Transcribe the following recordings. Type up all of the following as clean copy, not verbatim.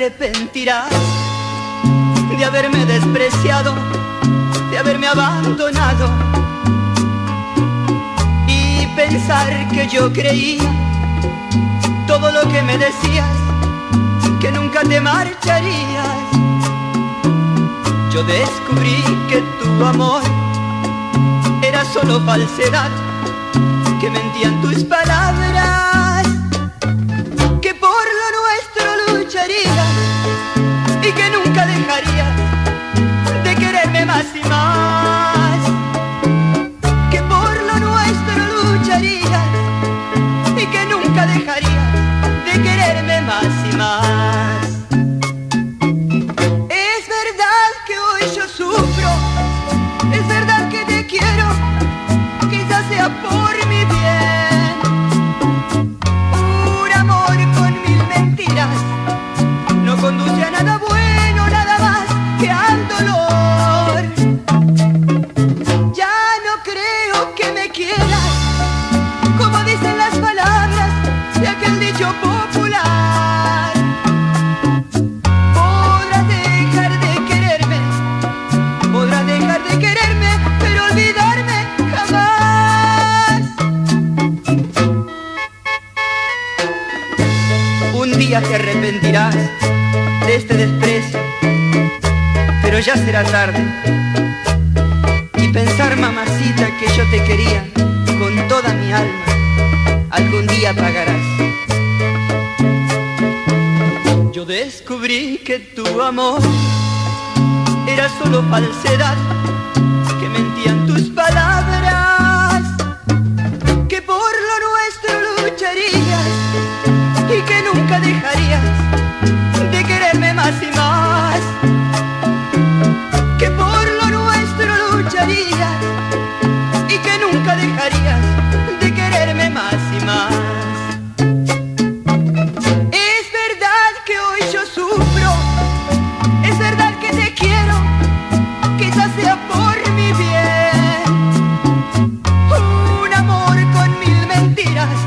arrepentirás de haberme despreciado, de haberme abandonado y pensar que yo creía todo lo que me decías, que nunca te marcharías. Yo descubrí que tu amor era solo falsedad, que mentían tus palabras, que por lo nuestro lucharías y que nunca dejarías de quererme más y más, que por lo nuestro lucharías y que nunca dejarías de quererme más y más. Es verdad que hoy yo sufro, es verdad que te quiero, quizás sea por mi bien. Un amor con mil mentiras no conduce a nada bueno, nada más que al dolor. Ya no creo que me quieras, como dicen las palabras de aquel dicho popular. Podrás dejar de quererme, podrás dejar de quererme, pero olvidarme jamás. Un día te arrepentirás de este desprecio, pero ya será tarde. Y pensar, mamacita, que yo te quería con toda mi alma, algún día pagarás. Yo descubrí que tu amor era solo falsedad, que mentían tus palabras, que por lo nuestro lucharías y que nunca dejarías de quererme más y más, que por lo nuestro lucharías y que nunca dejarías de quererme más y más. Es verdad que hoy yo sufro, es verdad que te quiero, quizás sea por mi bien. Un amor con mil mentiras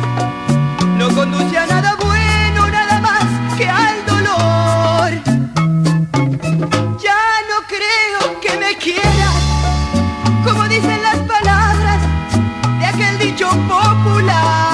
no conduce a nada bueno, nada más que al dolor. Ya no creo que me quieras, como dicen las palabras de aquel dicho popular.